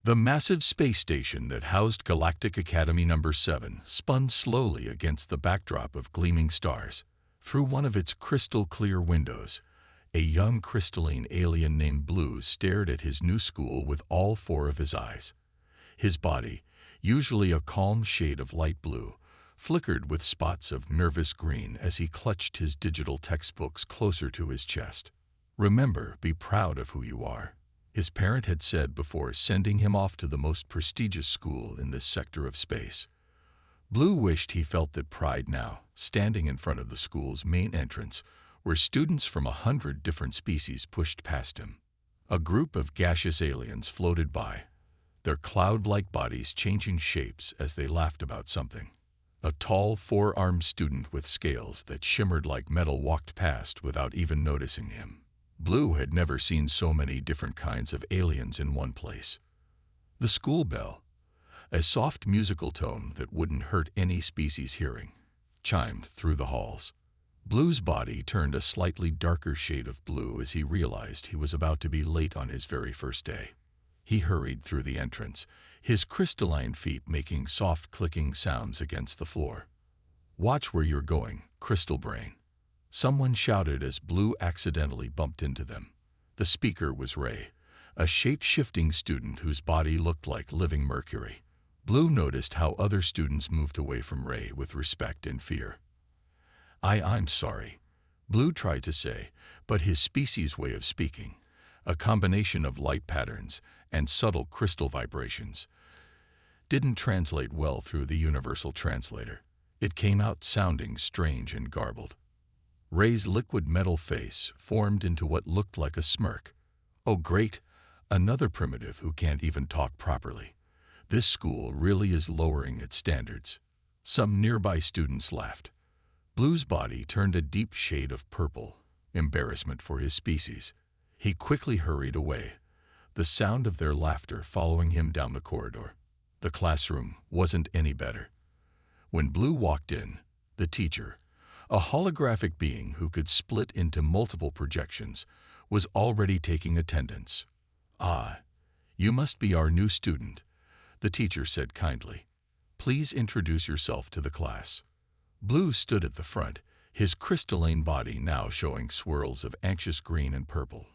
The massive space station that housed Galactic Academy Number 7 spun slowly against the backdrop of gleaming stars. Through one of its crystal-clear windows, a young crystalline alien named Blue stared at his new school with all four of his eyes. His body, usually a calm shade of light blue, flickered with spots of nervous green as he clutched his digital textbooks closer to his chest. "Remember, be proud of who you are," his parent had said before sending him off to the most prestigious school in this sector of space. Blue wished he felt that pride now, standing in front of the school's main entrance, where students from 100 different species pushed past him. A group of gaseous aliens floated by, their cloud-like bodies changing shapes as they laughed about something. A tall, four-armed student with scales that shimmered like metal walked past without even noticing him. Blue had never seen so many different kinds of aliens in one place. The school bell, a soft musical tone that wouldn't hurt any species' hearing, chimed through the halls. Blue's body turned a slightly darker shade of blue as he realized he was about to be late on his very first day. He hurried through the entrance, his crystalline feet making soft clicking sounds against the floor. "Watch where you're going, Crystal Brain," someone shouted as Blue accidentally bumped into them. The speaker was Ray, a shape-shifting student whose body looked like living mercury. Blue noticed how other students moved away from Ray with respect and fear. I'm sorry," Blue tried to say, but his species' way of speaking, a combination of light patterns and subtle crystal vibrations, didn't translate well through the universal translator. It came out sounding strange and garbled. Ray's liquid metal face formed into what looked like a smirk. "Oh great, another primitive who can't even talk properly. This school really is lowering its standards." Some nearby students laughed. Blue's body turned a deep shade of purple, embarrassment for his species. He quickly hurried away, the sound of their laughter following him down the corridor. The classroom wasn't any better. When Blue walked in, the teacher, a holographic being who could split into multiple projections, was already taking attendance. "Ah, you must be our new student," the teacher said kindly. "Please introduce yourself to the class." Blue stood at the front, his crystalline body now showing swirls of anxious green and purple.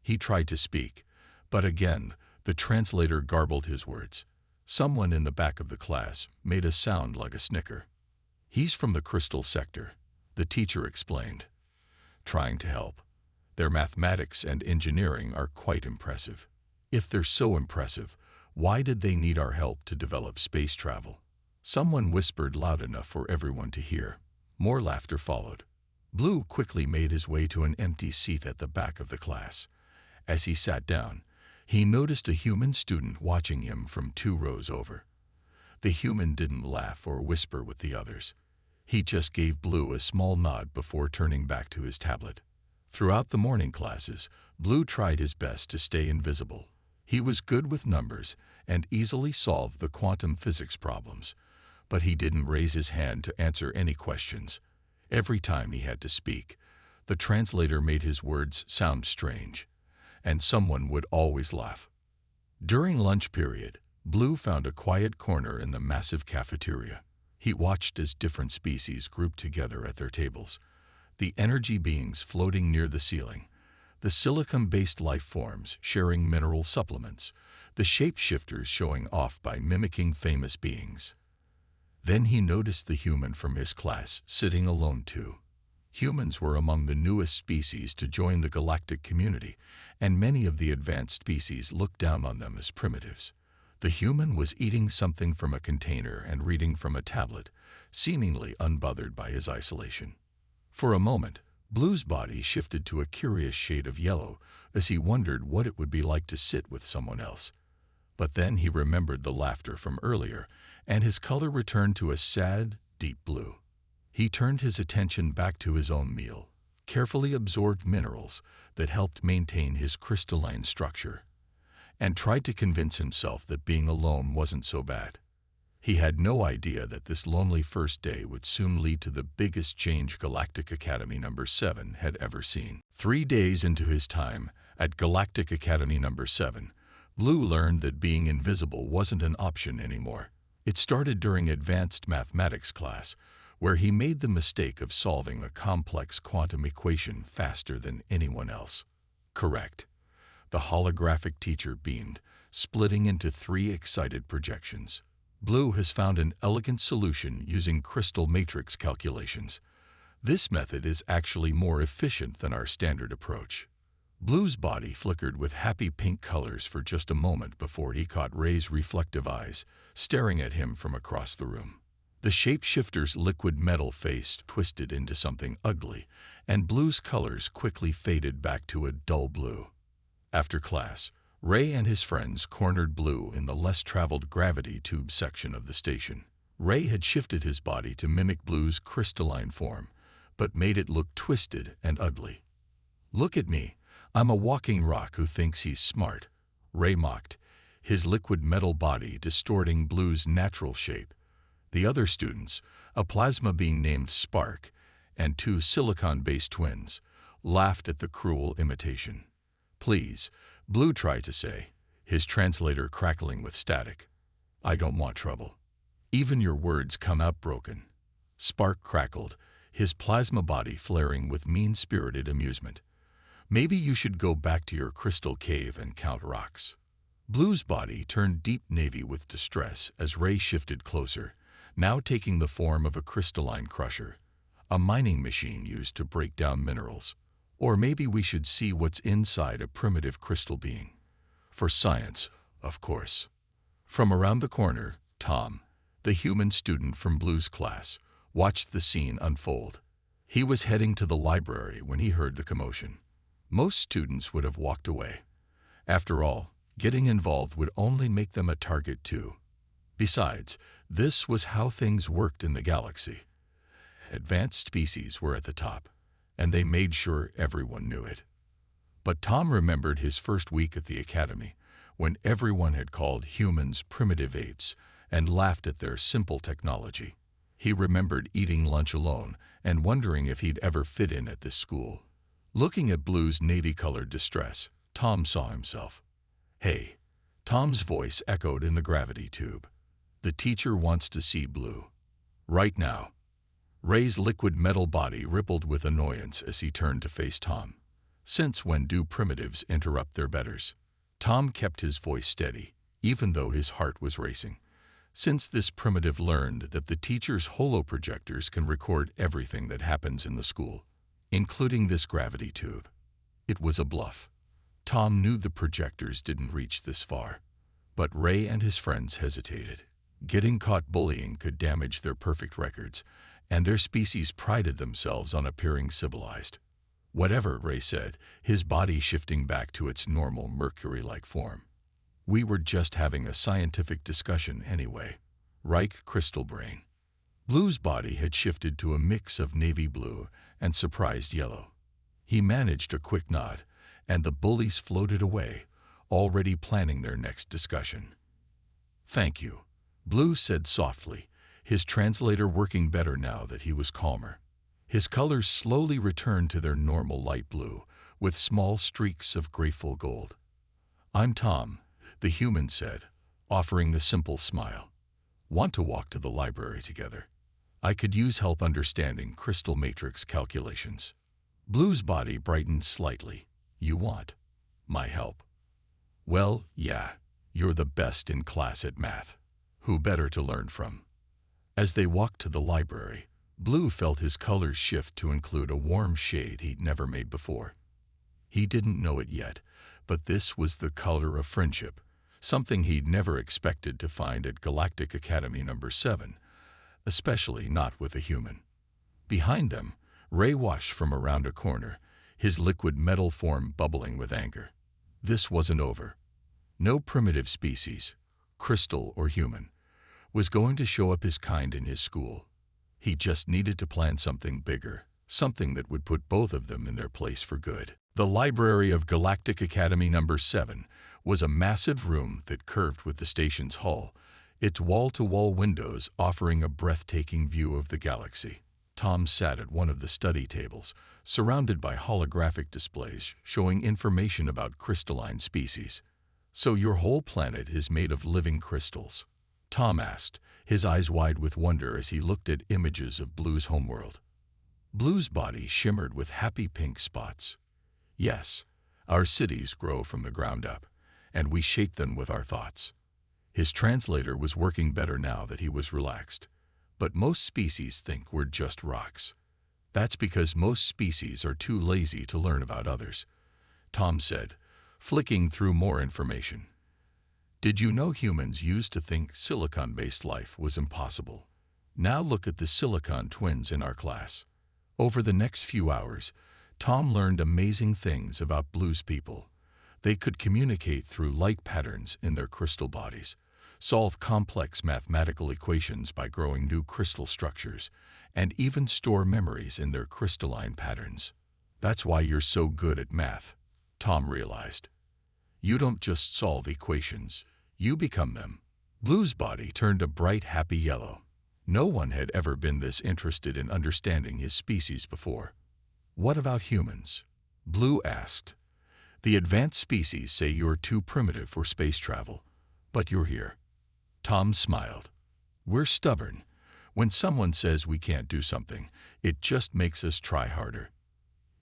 He tried to speak, but again, the translator garbled his words. Someone in the back of the class made a sound like a snicker. "He's from the crystal sector," the teacher explained, trying to help. "Their mathematics and engineering are quite impressive." "If they're so impressive, why did they need our help to develop space travel?" Someone whispered loud enough for everyone to hear. More laughter followed. Blue quickly made his way to an empty seat at the back of the class. As he sat down, he noticed a human student watching him from 2 rows over. The human didn't laugh or whisper with the others. He just gave Blue a small nod before turning back to his tablet. Throughout the morning classes, Blue tried his best to stay invisible. He was good with numbers and easily solved the quantum physics problems, but he didn't raise his hand to answer any questions. Every time he had to speak, the translator made his words sound strange, and someone would always laugh. During lunch period, Blue found a quiet corner in the massive cafeteria. He watched as different species grouped together at their tables, the energy beings floating near the ceiling, the silicon-based life forms sharing mineral supplements, the shapeshifters showing off by mimicking famous beings. Then he noticed the human from his class sitting alone too. Humans were among the newest species to join the galactic community, and many of the advanced species looked down on them as primitives. The human was eating something from a container and reading from a tablet, seemingly unbothered by his isolation. For a moment, Blue's body shifted to a curious shade of yellow as he wondered what it would be like to sit with someone else. But then he remembered the laughter from earlier, and his color returned to a sad, deep blue. He turned his attention back to his own meal, carefully absorbed minerals that helped maintain his crystalline structure, and tried to convince himself that being alone wasn't so bad. He had no idea that this lonely first day would soon lead to the biggest change Galactic Academy Number 7 had ever seen. 3 days into his time at Galactic Academy Number 7, Blue learned that being invisible wasn't an option anymore. It started during advanced mathematics class, where he made the mistake of solving a complex quantum equation faster than anyone else. Correct. The holographic teacher beamed, splitting into 3 excited projections. Blue has found an elegant solution using crystal matrix calculations. This method is actually more efficient than our standard approach. Blue's body flickered with happy pink colors for just a moment before he caught Ray's reflective eyes, staring at him from across the room. The shapeshifter's liquid metal face twisted into something ugly, and Blue's colors quickly faded back to a dull blue. After class, Ray and his friends cornered Blue in the less-traveled gravity tube section of the station. Ray had shifted his body to mimic Blue's crystalline form, but made it look twisted and ugly. "Look at me. I'm a walking rock who thinks he's smart," Ray mocked, his liquid metal body distorting Blue's natural shape. The other students, a plasma being named Spark, and 2 silicon-based twins, laughed at the cruel imitation. "Please," Blue tried to say, his translator crackling with static. "I don't want trouble. Even your words come out broken." Spark crackled, his plasma body flaring with mean-spirited amusement. "Maybe you should go back to your crystal cave and count rocks." Blue's body turned deep navy with distress as Ray shifted closer, now taking the form of a crystalline crusher, a mining machine used to break down minerals. Or maybe we should see what's inside a primitive crystal being. For science, of course. From around the corner, Tom, the human student from Blue's class, watched the scene unfold. He was heading to the library when he heard the commotion. Most students would have walked away. After all, getting involved would only make them a target too. Besides, this was how things worked in the galaxy. Advanced species were at the top, and they made sure everyone knew it. But Tom remembered his first week at the academy, when everyone had called humans primitive apes and laughed at their simple technology. He remembered eating lunch alone and wondering if he'd ever fit in at this school. Looking at Blue's navy-colored distress, Tom saw himself. "Hey," Tom's voice echoed in the gravity tube. "The teacher wants to see Blue. Right now." Ray's liquid metal body rippled with annoyance as he turned to face Tom. Since when do primitives interrupt their betters? Tom kept his voice steady, even though his heart was racing. Since this primitive learned that the teacher's holoprojectors can record everything that happens in the school, including this gravity tube. It was a bluff. Tom knew the projectors didn't reach this far. But Ray and his friends hesitated. Getting caught bullying could damage their perfect records, and their species prided themselves on appearing civilized. "Whatever," Ray said, his body shifting back to its normal Mercury-like form. "We were just having a scientific discussion anyway. Right, Crystal Brain?" Blue's body had shifted to a mix of navy blue and surprised yellow. He managed a quick nod, and the bullies floated away, already planning their next discussion. "Thank you," Blue said softly, his translator working better now that he was calmer. His colors slowly returned to their normal light blue, with small streaks of grateful gold. "I'm Tom," the human said, offering a simple smile. "Want to walk to the library together? I could use help understanding crystal matrix calculations." Blue's body brightened slightly. "You want my help?" "Well, yeah, you're the best in class at math. Who better to learn from?" As they walked to the library, Blue felt his colors shift to include a warm shade he'd never made before. He didn't know it yet, but this was the color of friendship, something he'd never expected to find at Galactic Academy number 7, especially not with a human. Behind them, Ray watched from around a corner, his liquid metal form bubbling with anger. This wasn't over. No primitive species, crystal or human, was going to show up his kind in his school. He just needed to plan something bigger, something that would put both of them in their place for good. The library of Galactic Academy number 7 was a massive room that curved with the station's hull, its wall-to-wall windows offering a breathtaking view of the galaxy. Tom sat at one of the study tables, surrounded by holographic displays showing information about crystalline species. "So your whole planet is made of living crystals?" Tom asked, his eyes wide with wonder as he looked at images of Blue's homeworld. Blue's body shimmered with happy pink spots. "Yes, our cities grow from the ground up, and we shape them with our thoughts." His translator was working better now that he was relaxed. "But most species think we're just rocks." "That's because most species are too lazy to learn about others," Tom said, flicking through more information. "Did you know humans used to think silicon-based life was impossible? Now look at the silicon twins in our class." Over the next few hours, Tom learned amazing things about Blue's people. They could communicate through light patterns in their crystal bodies, solve complex mathematical equations by growing new crystal structures, and even store memories in their crystalline patterns. "That's why you're so good at math," Tom realized. "You don't just solve equations, you become them." Blue's body turned a bright, happy yellow. No one had ever been this interested in understanding his species before. "What about humans?" Blue asked. "The advanced species say you're too primitive for space travel, but you're here." Tom smiled. "We're stubborn. When someone says we can't do something, it just makes us try harder."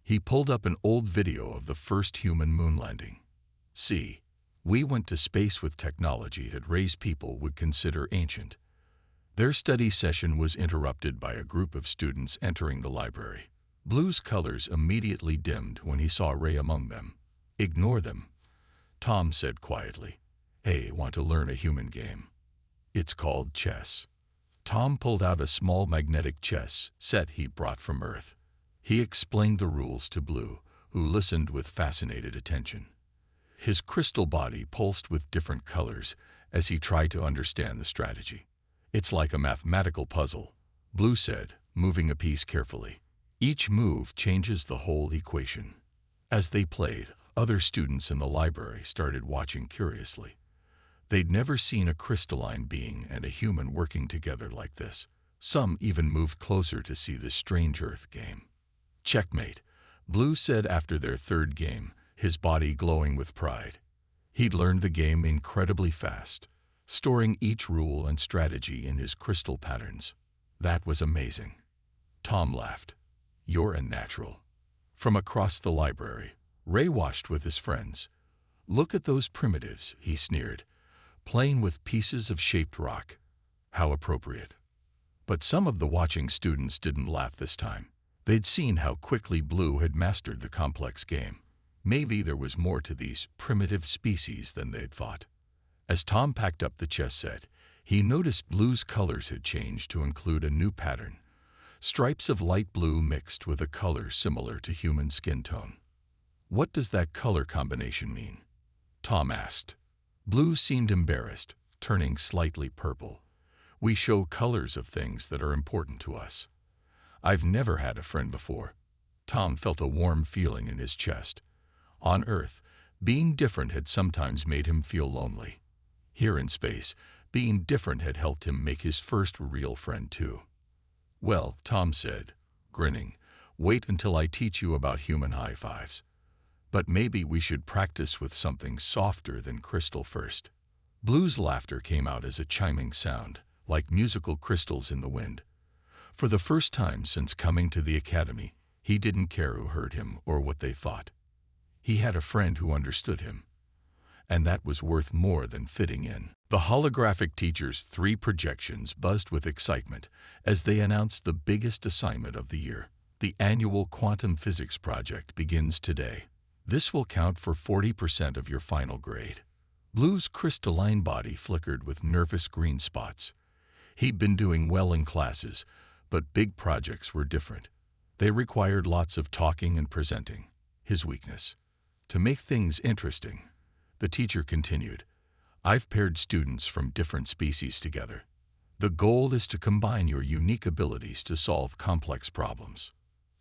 He pulled up an old video of the first human moon landing. "See, we went to space with technology that raised people would consider ancient." Their study session was interrupted by a group of students entering the library. Blue's colors immediately dimmed when he saw Ray among them. "Ignore them," Tom said quietly. "Hey, want to learn a human game? It's called chess." Tom pulled out a small magnetic chess set he brought from Earth. He explained the rules to Blue, who listened with fascinated attention. His crystal body pulsed with different colors as he tried to understand the strategy. "It's like a mathematical puzzle," Blue said, moving a piece carefully. "Each move changes the whole equation." As they played, other students in the library started watching curiously. They'd never seen a crystalline being and a human working together like this. Some even moved closer to see this strange Earth game. "Checkmate," Blue said after their third game, his body glowing with pride. He'd learned the game incredibly fast, storing each rule and strategy in his crystal patterns. "That was amazing." Tom laughed. "You're a natural." From across the library, Ray watched with his friends. "Look at those primitives," he sneered, "playing with pieces of shaped rock. How appropriate." But some of the watching students didn't laugh this time. They'd seen how quickly Blue had mastered the complex game. Maybe there was more to these primitive species than they'd thought. As Tom packed up the chess set, he noticed Blue's colors had changed to include a new pattern. Stripes of light blue mixed with a color similar to human skin tone. "What does that color combination mean?" Tom asked. Blue seemed embarrassed, turning slightly purple. "We show colors of things that are important to us." "I've never had a friend before." Tom felt a warm feeling in his chest. On Earth, being different had sometimes made him feel lonely. Here in space, being different had helped him make his first real friend too. "Well," Tom said, grinning, "wait until I teach you about human high fives. But maybe we should practice with something softer than crystal first." Blue's laughter came out as a chiming sound, like musical crystals in the wind. For the first time since coming to the academy, he didn't care who heard him or what they thought. He had a friend who understood him, and that was worth more than fitting in. The holographic teacher's 3 projections buzzed with excitement as they announced the biggest assignment of the year. The annual quantum physics project begins today. This will count for 40% of your final grade. Blue's crystalline body flickered with nervous green spots. He'd been doing well in classes, but big projects were different. They required lots of talking and presenting. His weakness. To make things interesting, the teacher continued, "I've paired students from different species together. The goal is to combine your unique abilities to solve complex problems."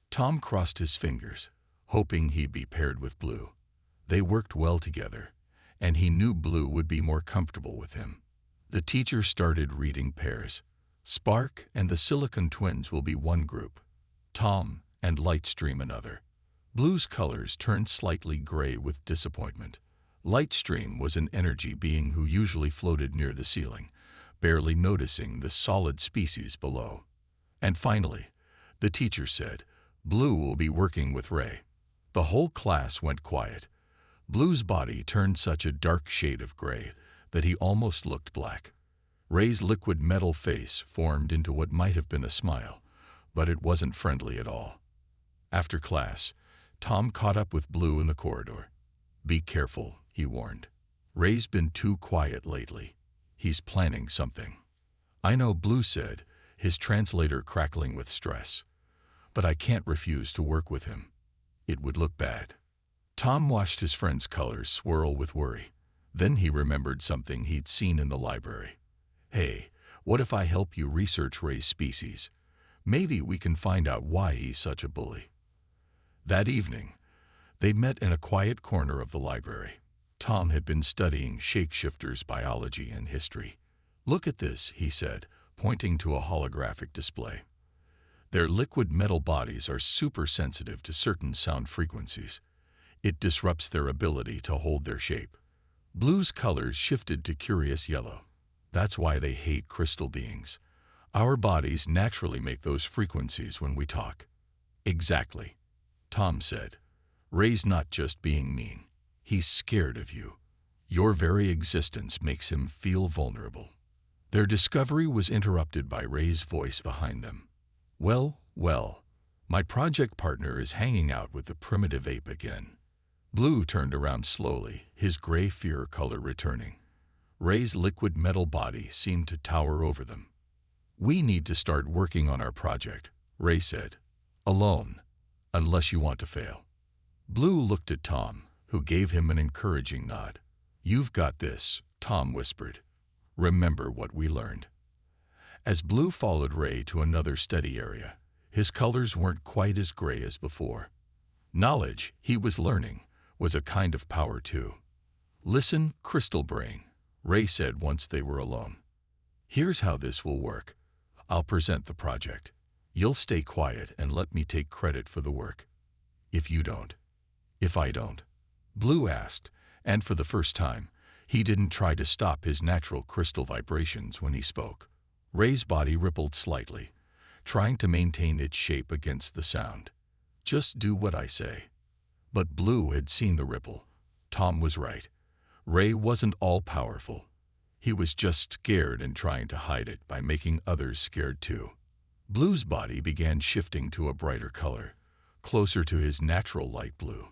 Tom crossed his fingers, hoping he'd be paired with Blue. They worked well together, and he knew Blue would be more comfortable with him. The teacher started reading pairs. Spark and the Silicon Twins will be one group. Tom and Lightstream another. Blue's colors turned slightly gray with disappointment. Lightstream was an energy being who usually floated near the ceiling, barely noticing the solid species below. And finally, the teacher said, "Blue will be working with Ray." The whole class went quiet. Blue's body turned such a dark shade of gray that he almost looked black. Ray's liquid metal face formed into what might have been a smile, but it wasn't friendly at all. After class, Tom caught up with Blue in the corridor. "Be careful," he warned. "Ray's been too quiet lately. He's planning something." "I know," Blue said, his translator crackling with stress. "But I can't refuse to work with him. It would look bad." Tom watched his friend's colors swirl with worry. Then he remembered something he'd seen in the library. "Hey, what if I help you research Ray's species? Maybe we can find out why he's such a bully." That evening, they met in a quiet corner of the library. Tom had been studying shapeshifters' biology and history. "Look at this," he said, pointing to a holographic display. "Their liquid metal bodies are super sensitive to certain sound frequencies. It disrupts their ability to hold their shape." Blue's colors shifted to curious yellow. "That's why they hate crystal beings. Our bodies naturally make those frequencies when we talk." "Exactly," Tom said. "Ray's not just being mean. He's scared of you. Your very existence makes him feel vulnerable." Their discovery was interrupted by Ray's voice behind them. Well, my project partner is hanging out with the primitive ape again." Blue turned around slowly, his gray fear color returning. Ray's liquid metal body seemed to tower over them. "We need to start working on our project," Ray said. "Alone, unless you want to fail." Blue looked at Tom, who gave him an encouraging nod. "You've got this," Tom whispered. "Remember what we learned." As Blue followed Ray to another study area, his colors weren't quite as gray as before. Knowledge, he was learning, was a kind of power too. "Listen, Crystal Brain," Ray said once they were alone. "Here's how this will work. I'll present the project. You'll stay quiet and let me take credit for the work. If I don't?" Blue asked, and for the first time, he didn't try to stop his natural crystal vibrations when he spoke. Ray's body rippled slightly, trying to maintain its shape against the sound. "Just do what I say." But Blue had seen the ripple. Tom was right. Ray wasn't all-powerful. He was just scared and trying to hide it by making others scared too. Blue's body began shifting to a brighter color, closer to his natural light blue.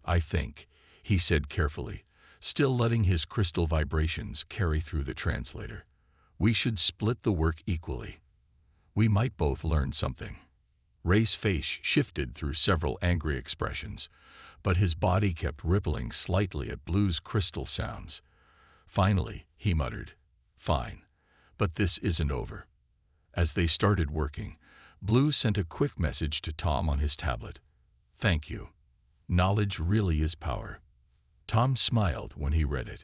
"I think," he said carefully, still letting his crystal vibrations carry through the translator, "we should split the work equally. We might both learn something." Ray's face shifted through several angry expressions, but his body kept rippling slightly at Blue's crystal sounds. Finally, he muttered, "Fine, but this isn't over." As they started working, Blue sent a quick message to Tom on his tablet. "Thank you. Knowledge really is power." Tom smiled when he read it.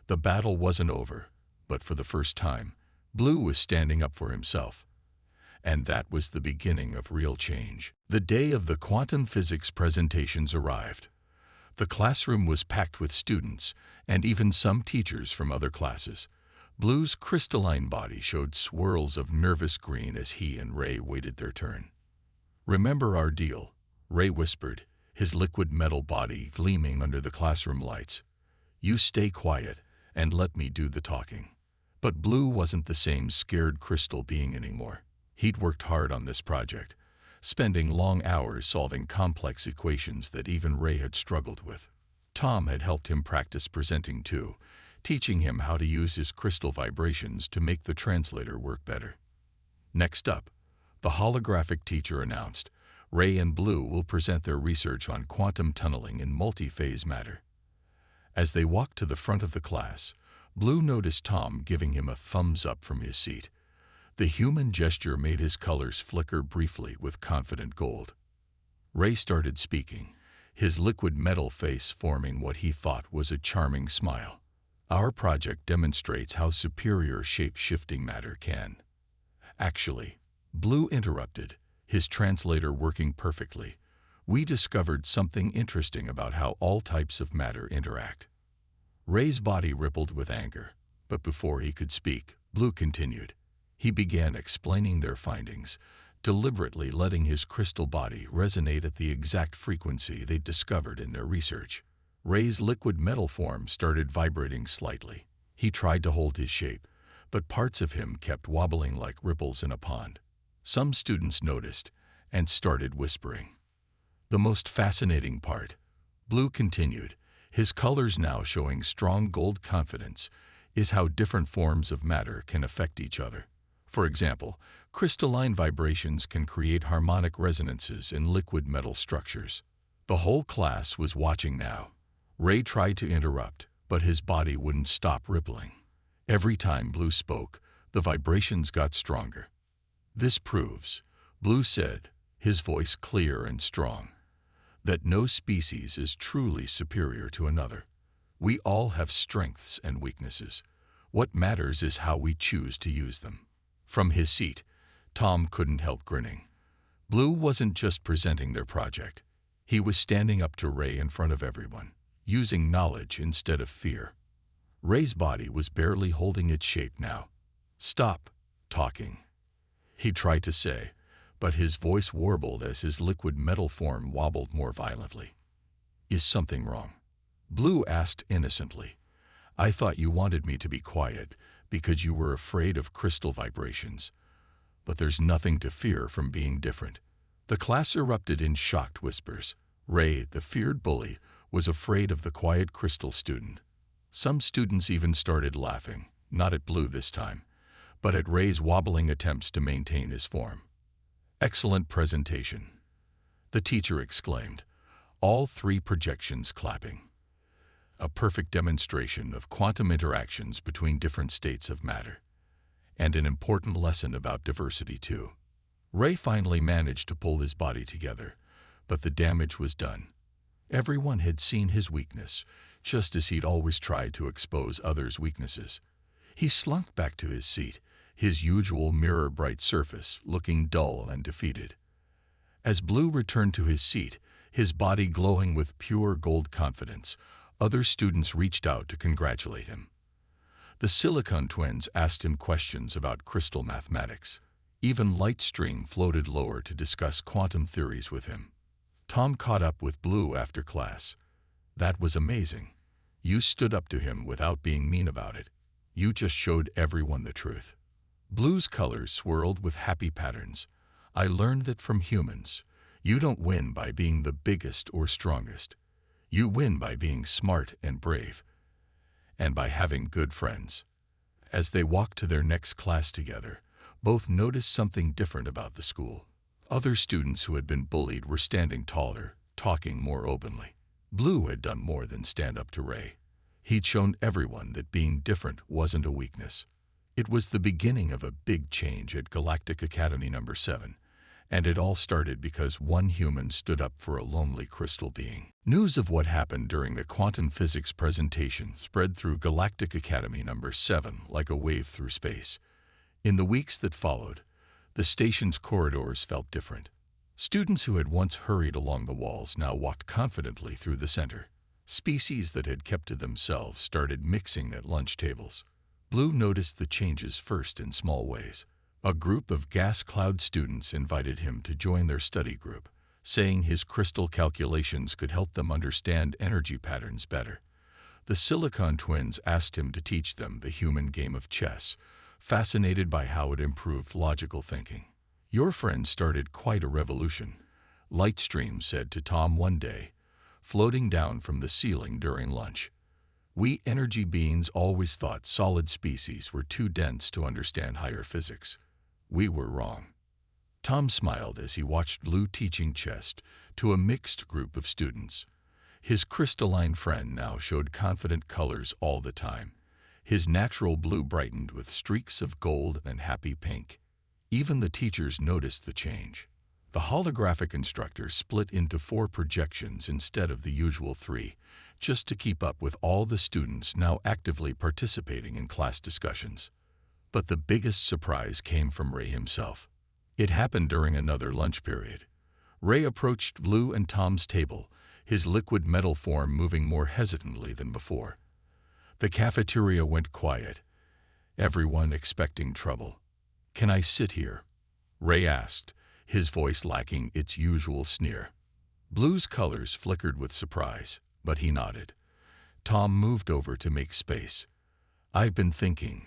The battle wasn't over, but for the first time, Blue was standing up for himself. And that was the beginning of real change. The day of the quantum physics presentations arrived. The classroom was packed with students, and even some teachers from other classes. Blue's crystalline body showed swirls of nervous green as he and Ray waited their turn. "Remember our deal," Ray whispered, his liquid metal body gleaming under the classroom lights. "You stay quiet and let me do the talking." But Blue wasn't the same scared crystal being anymore. He'd worked hard on this project, spending long hours solving complex equations that even Ray had struggled with. Tom had helped him practice presenting too, teaching him how to use his crystal vibrations to make the translator work better. Next up, the holographic teacher announced, Ray and Blue will present their research on quantum tunneling in multi-phase matter. As they walked to the front of the class, Blue noticed Tom giving him a thumbs up from his seat. The human gesture made his colors flicker briefly with confident gold. Ray started speaking, his liquid metal face forming what he thought was a charming smile. "Our project demonstrates how superior shape-shifting matter can." "Actually," Blue interrupted, his translator working perfectly, "we discovered something interesting about how all types of matter interact." Ray's body rippled with anger, but before he could speak, Blue continued. He began explaining their findings, deliberately letting his crystal body resonate at the exact frequency they'd discovered in their research. Ray's liquid metal form started vibrating slightly. He tried to hold his shape, but parts of him kept wobbling like ripples in a pond. Some students noticed and started whispering. The most fascinating part, Blue continued, his colors now showing strong gold confidence, is how different forms of matter can affect each other. For example, crystalline vibrations can create harmonic resonances in liquid metal structures. The whole class was watching now. Ray tried to interrupt, but his body wouldn't stop rippling. Every time Blue spoke, the vibrations got stronger. This proves, Blue said, his voice clear and strong, that no species is truly superior to another. We all have strengths and weaknesses. What matters is how we choose to use them. From his seat, Tom couldn't help grinning. Blue wasn't just presenting their project. He was standing up to Ray in front of everyone, using knowledge instead of fear. Ray's body was barely holding its shape now. "Stop talking," he tried to say, but his voice warbled as his liquid metal form wobbled more violently. "Is something wrong?" Blue asked innocently. "I thought you wanted me to be quiet because you were afraid of crystal vibrations. But there's nothing to fear from being different." The class erupted in shocked whispers. Ray, the feared bully, was afraid of the quiet crystal student. Some students even started laughing, not at Blue this time, but at Ray's wobbling attempts to maintain his form. "Excellent presentation," the teacher exclaimed, all three projections clapping. "A perfect demonstration of quantum interactions between different states of matter. And an important lesson about diversity, too." Ray finally managed to pull his body together, but the damage was done. Everyone had seen his weakness, just as he'd always tried to expose others' weaknesses. He slunk back to his seat, his usual mirror-bright surface looking dull and defeated. As Blue returned to his seat, his body glowing with pure gold confidence, other students reached out to congratulate him. The Silicon Twins asked him questions about crystal mathematics. Even Lightstream floated lower to discuss quantum theories with him. Tom caught up with Blue after class. "That was amazing. You stood up to him without being mean about it. You just showed everyone the truth." Blue's colors swirled with happy patterns. "I learned that from humans, you don't win by being the biggest or strongest. You win by being smart and brave, and by having good friends." As they walked to their next class together, both noticed something different about the school. Other students who had been bullied were standing taller, talking more openly. Blue had done more than stand up to Ray. He'd shown everyone that being different wasn't a weakness. It was the beginning of a big change at Galactic Academy No. 7, and it all started because one human stood up for a lonely crystal being. News of what happened during the quantum physics presentation spread through Galactic Academy No. 7 like a wave through space. In the weeks that followed, the station's corridors felt different. Students who had once hurried along the walls now walked confidently through the center. Species that had kept to themselves started mixing at lunch tables. Blue noticed the changes first in small ways. A group of gas cloud students invited him to join their study group, saying his crystal calculations could help them understand energy patterns better. The Silicon Twins asked him to teach them the human game of chess, fascinated by how it improved logical thinking. "Your friend started quite a revolution," Lightstream said to Tom one day, floating down from the ceiling during lunch. "We energy beings always thought solid species were too dense to understand higher physics. We were wrong." Tom smiled as he watched Blue teaching chess to a mixed group of students. His crystalline friend now showed confident colors all the time. His natural blue brightened with streaks of gold and happy pink. Even the teachers noticed the change. The holographic instructor split into 4 projections instead of the usual 3, just to keep up with all the students now actively participating in class discussions. But the biggest surprise came from Ray himself. It happened during another lunch period. Ray approached Blue and Tom's table, his liquid metal form moving more hesitantly than before. The cafeteria went quiet, everyone expecting trouble. "Can I sit here?" Ray asked, his voice lacking its usual sneer. Blue's colors flickered with surprise, but he nodded. Tom moved over to make space. "I've been thinking,"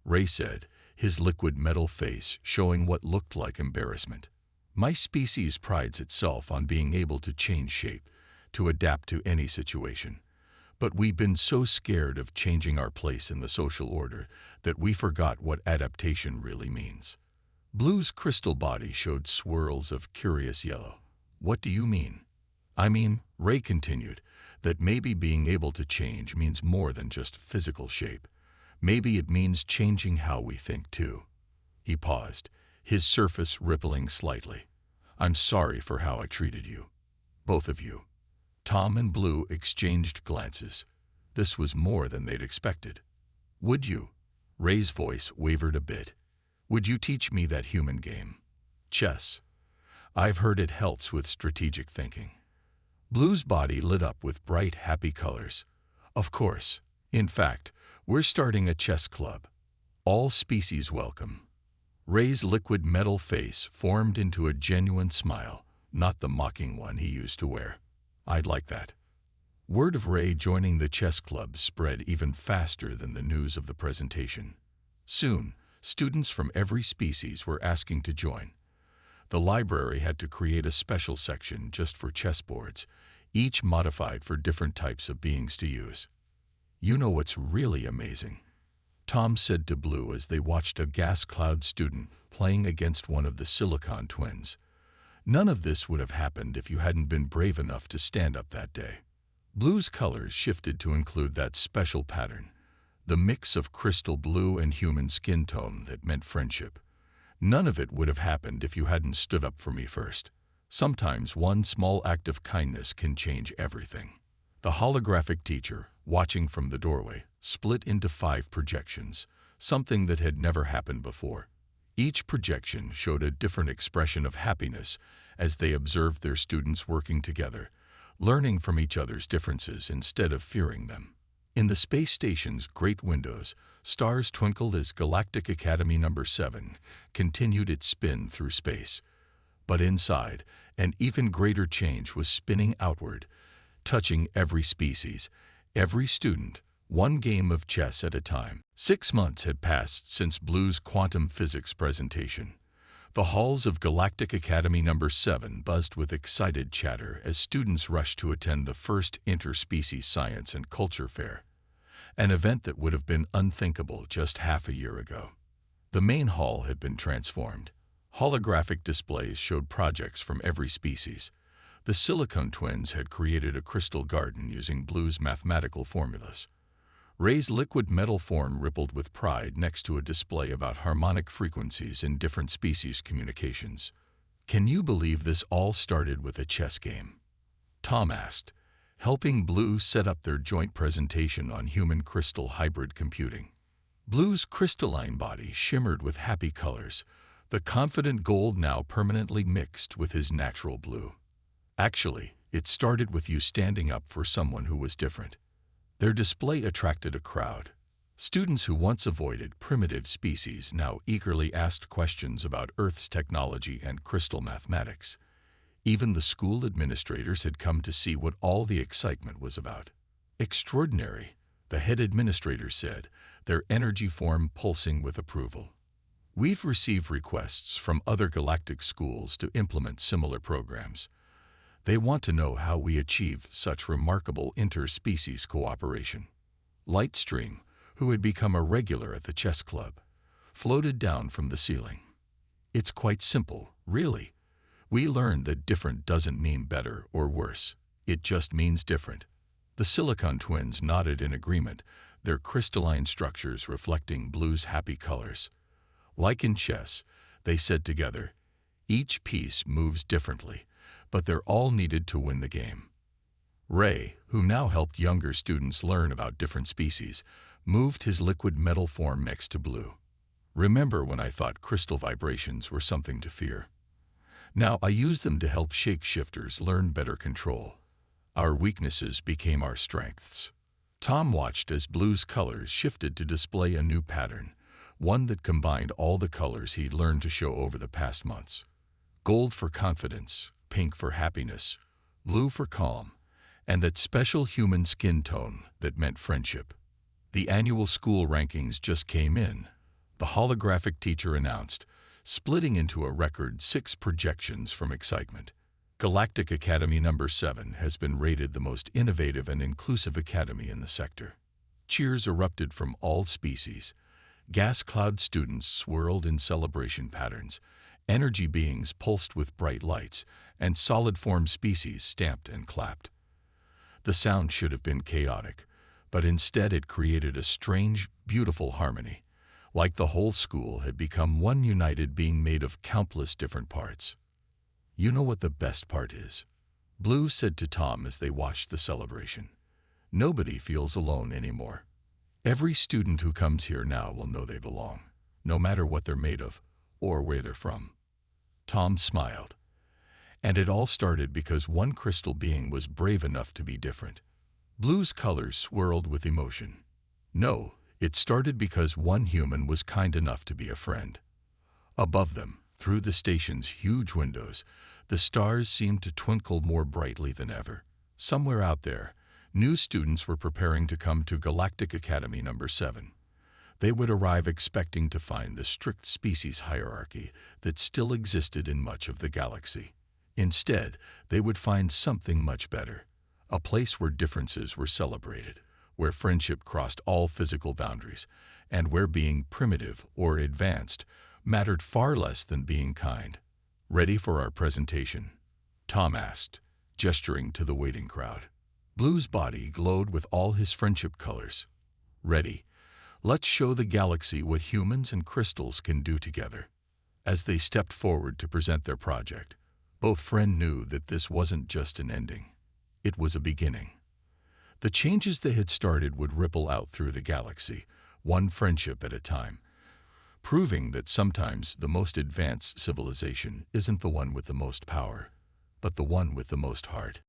Ray said, his liquid metal face showing what looked like embarrassment. "My species prides itself on being able to change shape, to adapt to any situation. But we've been so scared of changing our place in the social order that we forgot what adaptation really means." Blue's crystal body showed swirls of curious yellow. "What do you mean?" "I mean," Ray continued, "that maybe being able to change means more than just physical shape. Maybe it means changing how we think too." He paused, his surface rippling slightly. "I'm sorry for how I treated you. Both of you." Tom and Blue exchanged glances. This was more than they'd expected. "Would you?" Ray's voice wavered a bit. "Would you teach me that human game? Chess. I've heard it helps with strategic thinking." Blue's body lit up with bright, happy colors. "Of course. In fact, we're starting a chess club. All species welcome." Ray's liquid metal face formed into a genuine smile, not the mocking one he used to wear. "I'd like that." Word of Ray joining the chess club spread even faster than the news of the presentation. Soon, students from every species were asking to join. The library had to create a special section just for chessboards, each modified for different types of beings to use. "You know what's really amazing?" Tom said to Blue as they watched a gas cloud student playing against one of the Silicon twins. "None of this would have happened if you hadn't been brave enough to stand up that day." Blue's colors shifted to include that special pattern, the mix of crystal blue and human skin tone that meant friendship. "None of it would have happened if you hadn't stood up for me first. Sometimes one small act of kindness can change everything." The holographic teacher, watching from the doorway, split into 5 projections, something that had never happened before. Each projection showed a different expression of happiness as they observed their students working together, learning from each other's differences instead of fearing them. In the space station's great windows, stars twinkled as Galactic Academy No. 7 continued its spin through space. But inside, an even greater change was spinning outward, touching every species, every student, one game of chess at a time. 6 months had passed since Blue's quantum physics presentation. The halls of Galactic Academy No. 7 buzzed with excited chatter as students rushed to attend the first interspecies science and culture fair, an event that would have been unthinkable just half a year ago. The main hall had been transformed. Holographic displays showed projects from every species. The Silicon twins had created a crystal garden using Blue's mathematical formulas. Ray's liquid metal form rippled with pride next to a display about harmonic frequencies in different species communications. "Can you believe this all started with a chess game?" Tom asked, helping Blue set up their joint presentation on human crystal hybrid computing. Blue's crystalline body shimmered with happy colors, the confident gold now permanently mixed with his natural blue. "Actually, it started with you standing up for someone who was different." Their display attracted a crowd. Students who once avoided primitive species now eagerly asked questions about Earth's technology and crystal mathematics. Even the school administrators had come to see what all the excitement was about. "Extraordinary," the head administrator said, their energy form pulsing with approval. "We've received requests from other galactic schools to implement similar programs. They want to know how we achieve such remarkable interspecies cooperation." Lightstream, who had become a regular at the chess club, floated down from the ceiling. "It's quite simple, really. We learned that different doesn't mean better or worse. It just means different." The Silicon twins nodded in agreement, their crystalline structures reflecting Blue's happy colors. "Like in chess," they said together, "each piece moves differently, but they're all needed to win the game." Ray, who now helped younger students learn about different species, moved his liquid metal form next to Blue. "Remember when I thought crystal vibrations were something to fear? Now I use them to help shapeshifters learn better control. Our weaknesses became our strengths." Tom watched as Blue's colors shifted to display a new pattern, one that combined all the colors he'd learned to show over the past months. Gold for confidence, pink for happiness, blue for calm, and that special human skin tone that meant friendship. The annual school rankings just came in, the holographic teacher announced, splitting into a record 6 projections from excitement. Galactic Academy number 7 has been rated the most innovative and inclusive academy in the sector. Cheers erupted from all species. Gas cloud students swirled in celebration patterns. Energy beings pulsed with bright lights, and solid-form species stamped and clapped. The sound should have been chaotic, but instead it created a strange, beautiful harmony, like the whole school had become one united being made of countless different parts. "You know what the best part is?" Blue said to Tom as they watched the celebration. "Nobody feels alone anymore. Every student who comes here now will know they belong, no matter what they're made of or where they're from." Tom smiled. And it all started because one crystal being was brave enough to be different. Blue's colors swirled with emotion. No, it started because one human was kind enough to be a friend. Above them, through the station's huge windows, the stars seemed to twinkle more brightly than ever. Somewhere out there, new students were preparing to come to Galactic Academy number 7. They would arrive expecting to find the strict species hierarchy that still existed in much of the galaxy. Instead, they would find something much better, a place where differences were celebrated, where friendship crossed all physical boundaries, and where being primitive or advanced mattered far less than being kind. "Ready for our presentation?" Tom asked, gesturing to the waiting crowd. Blue's body glowed with all his friendship colors. "Ready. Let's show the galaxy what humans and crystals can do together." As they stepped forward to present their project, both friends knew that this wasn't just an ending. It was a beginning. The changes they had started would ripple out through the galaxy, one friendship at a time, proving that sometimes the most advanced civilization isn't the one with the most power, but the one with the most heart.